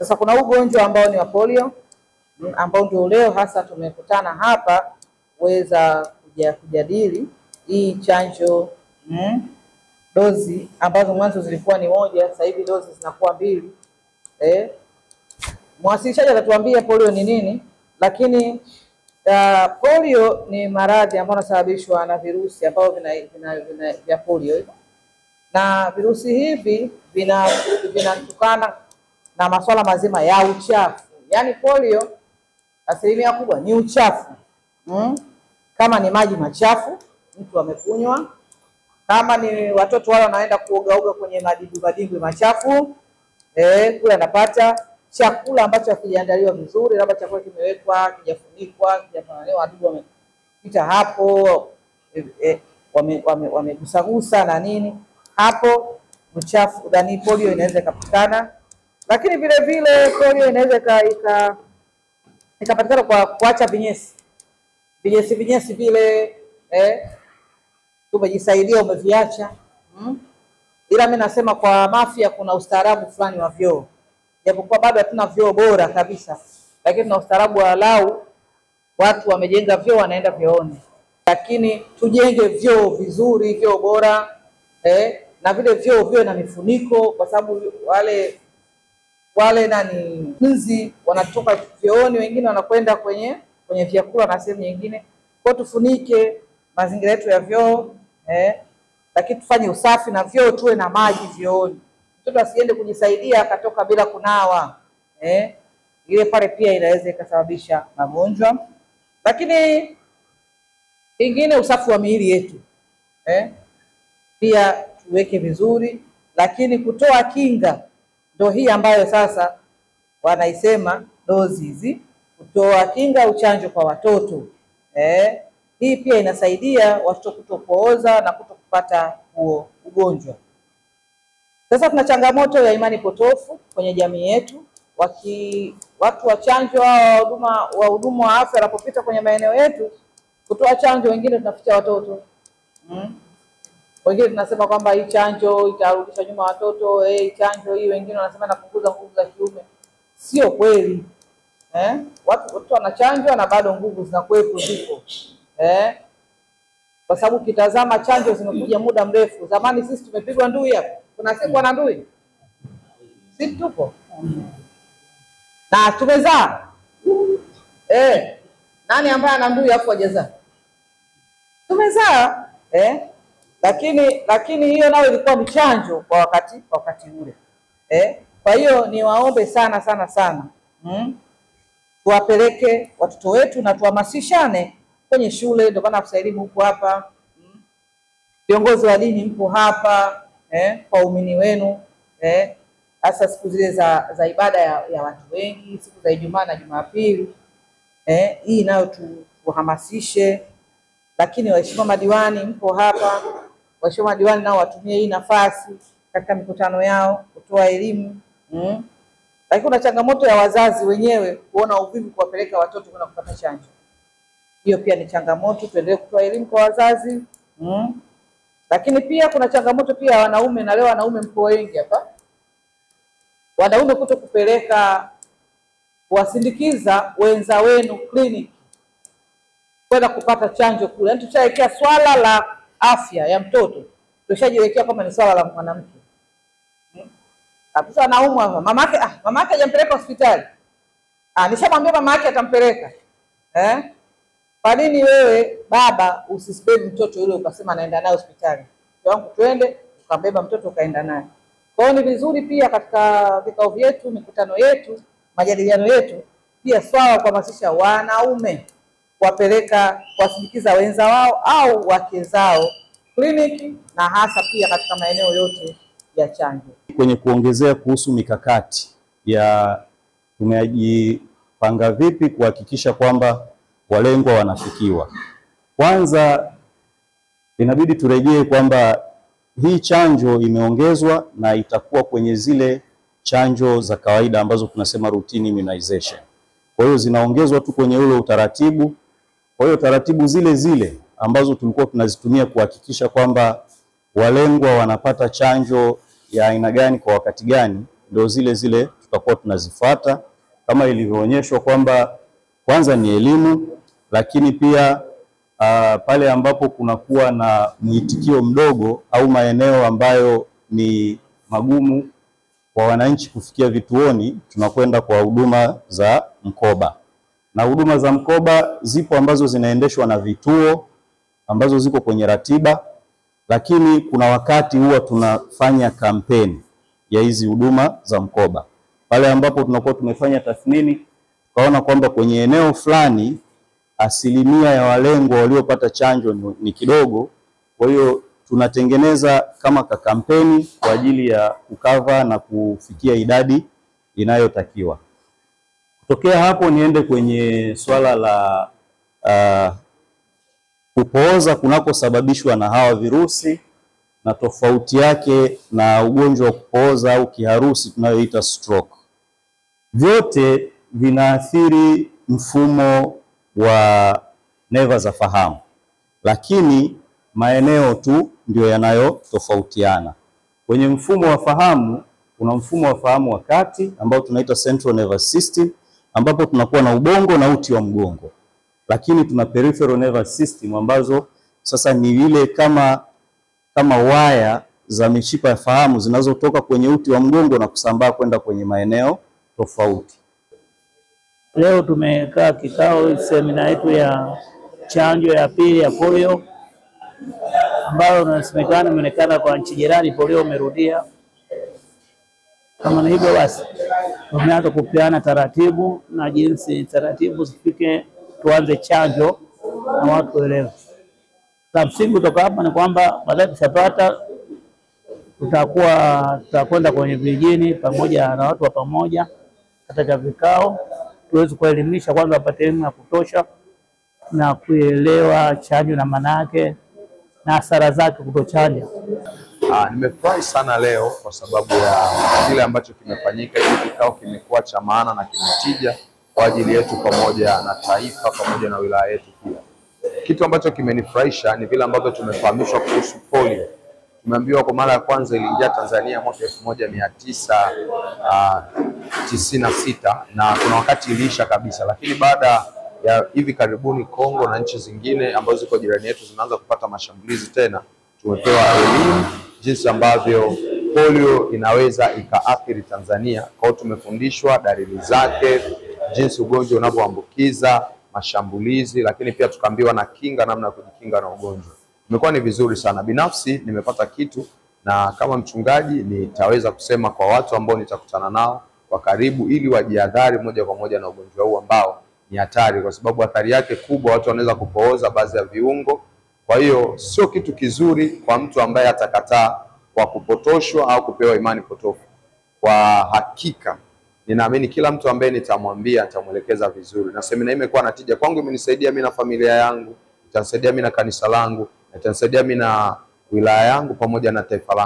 Sasa kuna ugonjwa ambao ni wa polio ambao ndio leo hasa tumekutana hapa kuweza kujadili hii chanjo dozi ambazo mwanzo zilikuwa ni moja, sasa hivi dozi zinakuwa 2. Mwasilishaji atatuambia polio ni nini, lakini polio ni maradhi ambayo yanasababishwa na virusi ambao vya polio, na virusi hivi vinatokana na masuala mazima ya uchafu. Yaani polio asilimia kubwa ni uchafu. Kama ni maji machafu mtu amekunywa, kama ni watoto wale wanaenda kuoga kwenye madimbwi machafu, kule anapata chakula ambacho hakijaandaliwa vizuri, labda chakula kimewekwa kijafunikwa, kijafananiwa, wadudu wamepita hapo, wamegusagusa na nini, hapo uchafu ndani polio inaweza ikapatikana. Lakini vile vile polio inaweza ikapatikana kwa kuacha vinyesi vile, umejisaidia umeviacha. Ila mimi nasema kwa Mafia kuna ustaarabu fulani wa vyoo, japokuwa bado hatuna vyoo bora kabisa, lakini tuna ustaarabu walau watu wamejenga vyoo wanaenda vyooni, lakini tujenge vyoo vizuri, vyoo bora, na vile vyoo viwe na mifuniko, kwa sababu wale nzi wanatoka vyooni, wengine wanakwenda kwenye vyakula na sehemu nyingine. Kwa tufunike mazingira yetu ya vyoo, lakini tufanye usafi na vyoo, tuwe na maji vyooni. Mtoto asiende kujisaidia akatoka bila kunawa, ile pale pia inaweza ikasababisha magonjwa. Lakini kingine, usafi wa miili yetu, pia tuweke vizuri. Lakini kutoa kinga ndio hii ambayo sasa wanaisema dozi hizi, kutoa kinga, uchanjo kwa watoto. Hii pia inasaidia watoto kutopooza na kutokupata huo ugonjwa. Sasa tuna changamoto ya imani potofu kwenye jamii yetu. Watu wa chanjo au wahudumu wa afya wanapopita kwenye maeneo yetu kutoa chanjo, wengine tunaficha watoto. Wengine tunasema kwamba hii chanjo itarudisha nyuma watoto, chanjo hii wengine wanasema inapunguza nguvu za kiume. Sio kweli. Watu wanachanjwa na bado nguvu zinakuwepo, zipo. Kwa sababu kitazama chanjo zimekuja muda mrefu. Zamani sisi tumepigwa ndui hapa. Kuna siku na ndui. Sisi tupo. Na tumezaa. Nani ambaye ana ndui hapo hajazaa? Tumezaa. Lakini hiyo nayo ilikuwa ni chanjo kwa wakati ule. Kwa hiyo niwaombe sana tuwapeleke watoto wetu na tuhamasishane kwenye shule. Ndio maana afisa elimu huko hapa, viongozi wa dini mpo hapa, kwa umini wenu, hasa siku zile za ibada ya watu wengi, siku za Ijumaa na Jumapili, hii nayo tuhamasishe. Lakini waheshimiwa madiwani mpo hapa, waheshimiwa madiwani nao watumie hii nafasi katika mikutano yao kutoa elimu. Lakini kuna changamoto ya wazazi wenyewe kuona uvivu kuwapeleka watoto kwenda kupata chanjo. Hiyo pia ni changamoto, tuendelee kutoa elimu kwa wazazi. Lakini pia kuna changamoto pia ya wanaume, na leo wanaume mpo wengi hapa. Wanaume kupeleka kuwasindikiza wenza wenu kliniki kwenda kupata chanjo kule. Yaani tushawekea swala la afya ya mtoto, tushajiwekea kama ni swala la mwanamke. Kabisa anaumwa mamake, mamake hajampeleka hospitali. Nishamwambia mamake atampeleka. Kwa nini wewe baba usisibebe mtoto yule ukasema naenda naye hospitali? Wangu twende, ukabeba mtoto ukaenda naye. Kwa hiyo ni vizuri pia katika vikao vyetu, mikutano yetu, majadiliano yetu, pia swala kuhamasisha wanaume kuwapeleka kuwasindikiza wenza wao au wake zao kliniki, na hasa pia katika maeneo yote ya chanjo. Kwenye kuongezea kuhusu mikakati ya tumejipanga vipi kuhakikisha kwamba walengwa wanafikiwa. Kwanza inabidi turejee kwamba hii chanjo imeongezwa na itakuwa kwenye zile chanjo za kawaida ambazo tunasema routine immunization. Kwa hiyo zinaongezwa tu kwenye ule utaratibu. Kwa hiyo taratibu zile ambazo tulikuwa tunazitumia kuhakikisha kwamba walengwa wanapata chanjo ya aina gani kwa wakati gani, ndio zile tutakuwa tunazifuata kama ilivyoonyeshwa kwamba kwanza ni elimu, lakini pia pale ambapo kunakuwa na mwitikio mdogo au maeneo ambayo ni magumu kwa wananchi kufikia vituoni, tunakwenda kwa huduma za mkoba. Na huduma za mkoba zipo ambazo zinaendeshwa na vituo ambazo ziko kwenye ratiba, lakini kuna wakati huwa tunafanya kampeni ya hizi huduma za mkoba. Pale ambapo tunakuwa tumefanya tathmini, tukaona kwamba kwenye eneo fulani asilimia ya walengwa waliopata chanjo ni kidogo, kwa hiyo tunatengeneza kama kampeni kwa ajili ya kukava na kufikia idadi inayotakiwa. Kutokea hapo niende kwenye swala la kupooza kunakosababishwa na hawa virusi na tofauti yake na ugonjwa wa kupooza au kiharusi tunayoita stroke. Vyote vinaathiri mfumo wa neva za fahamu, lakini maeneo tu ndio yanayotofautiana. Kwenye mfumo wa fahamu kuna mfumo wa fahamu wa kati ambao tunaita central nervous system, ambapo tunakuwa na ubongo na uti wa mgongo. Lakini tuna peripheral nervous system ambazo sasa ni ile kama waya za mishipa ya fahamu zinazotoka kwenye uti wa mgongo na kusambaa kwenda kwenye maeneo tofauti. Leo tumekaa kikao semina yetu ya chanjo ya pili ya polio, ambayo inasemekana imeonekana kwa nchi jirani polio umerudia. Kama ni hivyo basi tumeanza kupeana taratibu na jinsi taratibu zifike, tuanze chanjo na watu waelewe. La msingi kutoka hapa ni kwamba baada tushapata tutakwenda kwenye vijijini pamoja na watu wa pamoja katika vikao, tuweze kuelimisha kwanza, wapate elimu ya kutosha na kuelewa chanjo na maana yake na hasara zake kutochanja. Nimefurahi sana leo kwa sababu ya kile ambacho kimefanyika. Hiki kikao kimekuwa cha maana na kimetija kwa ajili yetu pamoja na taifa pamoja na wilaya yetu pia. Kitu ambacho kimenifurahisha ni vile ambavyo tumefahamishwa kuhusu polio. Tumeambiwa kwa mara ya kwanza iliingia Tanzania mwaka 1996 na kuna wakati iliisha kabisa, lakini baada ya hivi karibuni Kongo na nchi zingine ambazo ziko jirani yetu zinaanza kupata mashambulizi tena, tumepewa elimu jinsi ambavyo polio inaweza ikaathiri Tanzania. Kwa hiyo tumefundishwa dalili zake, jinsi ugonjwa unavyoambukiza, mashambulizi, lakini pia tukaambiwa na kinga, namna ya kujikinga na ugonjwa. Imekuwa ni vizuri sana. Binafsi nimepata kitu, na kama mchungaji nitaweza kusema kwa watu ambao nitakutana nao kwa karibu ili wajihadhari moja kwa moja na ugonjwa huu ambao ni hatari, kwa sababu hatari yake kubwa, watu wanaweza kupooza baadhi ya viungo. Kwa hiyo sio kitu kizuri kwa mtu ambaye atakataa kwa kupotoshwa au kupewa imani potofu. Kwa hakika ninaamini kila mtu ambaye nitamwambia nitamuelekeza vizuri, na semina hii imekuwa na tija kwangu. Imenisaidia mimi na familia yangu, itanisaidia mimi na kanisa langu, itanisaidia mimi na wilaya yangu pamoja na taifa langu.